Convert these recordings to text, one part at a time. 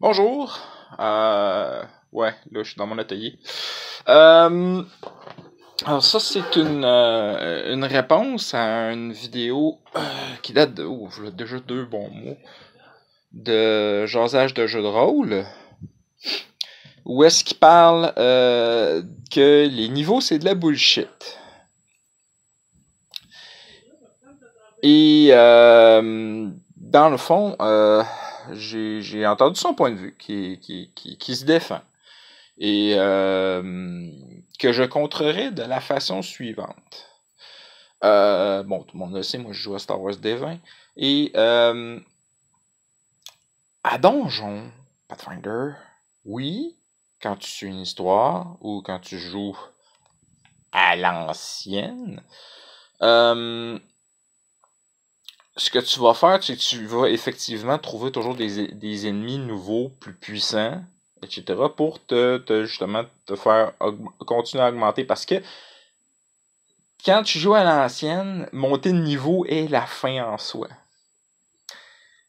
Bonjour. Ouais, là, je suis dans mon atelier. Euh, alors ça, c'est une réponse à une vidéo qui date de voilà déjà 2 bons mois de jasage de jeux de rôle, où est-ce qu'il parle que les niveaux, c'est de la bullshit. Et dans le fond, j'ai entendu son point de vue qui se défend. Et que je contrerai de la façon suivante. Bon, tout le monde le sait, moi je joue à Star Wars D20. Et à Donjon, Pathfinder, oui, quand tu suis une histoire ou quand tu joues à l'ancienne, ce que tu vas faire, c'est que tu vas effectivement trouver toujours des ennemis nouveaux, plus puissants, etc. pour justement te faire continuer à augmenter. Parce que quand tu joues à l'ancienne, monter de niveau est la fin en soi.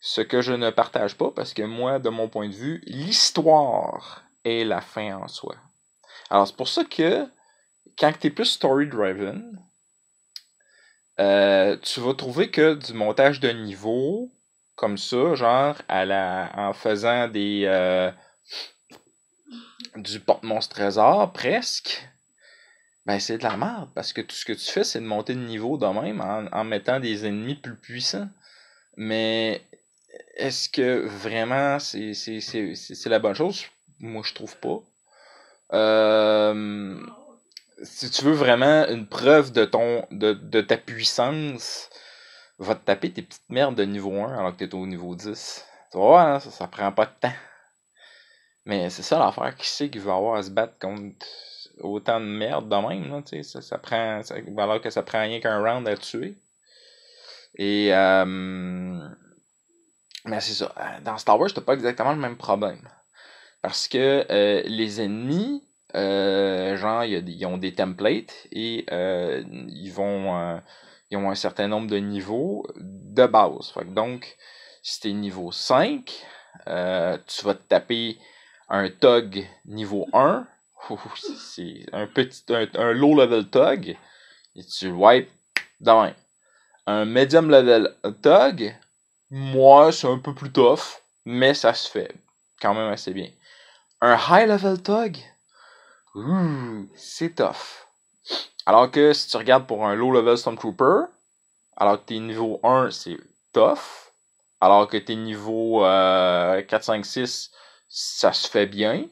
Ce que je ne partage pas, parce que moi, de mon point de vue, l'histoire est la fin en soi. Alors, c'est pour ça que, quand tu es plus story-driven, tu vas trouver que du montage de niveau, comme ça, genre, en faisant du porte-monstre trésor, presque, ben c'est de la merde, parce que tout ce que tu fais, c'est de monter de niveau de même, en mettant des ennemis plus puissants. Mais est-ce que vraiment c'est la bonne chose? Moi, je trouve pas. Si tu veux vraiment une preuve de ta puissance, va te taper tes petites merdes de niveau 1 alors que t'es au niveau 10. Tu vas voir, hein, ça prend pas de temps. Mais c'est ça l'affaire, qui sait qu'il va avoir à se battre contre autant de merde de même, là, tu sais, alors que ça prend rien qu'un round à tuer. Et mais c'est ça. Dans Star Wars, t'as pas exactement le même problème. Parce que les ennemis, genre, ils ont des templates et ils ont un certain nombre de niveaux de base. Fait que donc, si t'es niveau 5, tu vas te taper un Tug niveau 1. C'est un low level Tug. Et tu le wipes de même. Un medium level Tug, moi, c'est un peu plus tough, mais ça se fait quand même assez bien. Un high level Tug, c'est tough. Alors que si tu regardes pour un low level Stormtrooper, alors que t'es niveau 1, c'est tough. Alors que t'es niveau 4, 5, 6, ça se fait bien.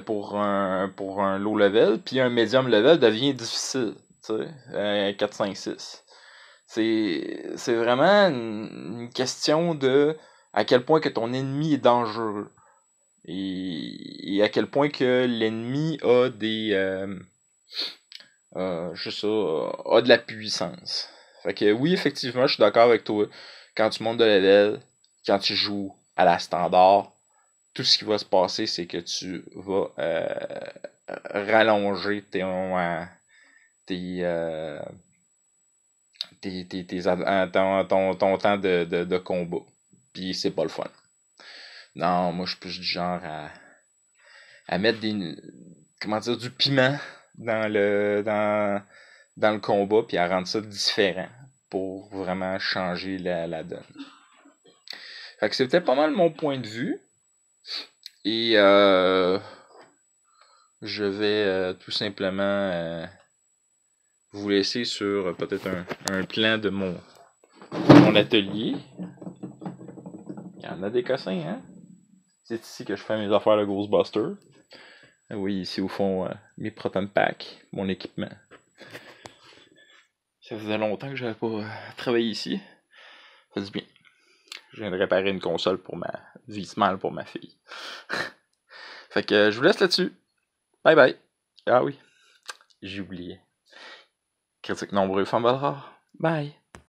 Pour un low level. Puis un medium level devient difficile. Tu sais, 4, 5, 6. C'est vraiment une question de à quel point que ton ennemi est dangereux. Et à quel point que l'ennemi a je sais, a de la puissance. Fait que oui, effectivement, je suis d'accord avec toi. Quand tu montes de level, quand tu joues à la standard, tout ce qui va se passer, c'est que tu vas rallonger ton temps de combat. Puis c'est pas le fun. Non, moi je suis plus du genre à mettre du piment dans le combat, puis à rendre ça différent pour vraiment changer la donne. Fait que c'était pas mal mon point de vue. Et je vais tout simplement vous laisser sur peut-être un plan de mon atelier. Il y en a des cossins, hein? C'est ici que je fais mes affaires de Ghostbuster. Oui, ici au fond, mes Proton Pack, mon équipement. Ça faisait longtemps que j'avais pas travaillé ici. Ça fait du bien. Je viens de réparer une console pour ma Vismal pour ma fille. Fait que je vous laisse là-dessus. Bye bye. Ah oui, j'ai oublié. Critique nombreux, Fambal rare. Bye.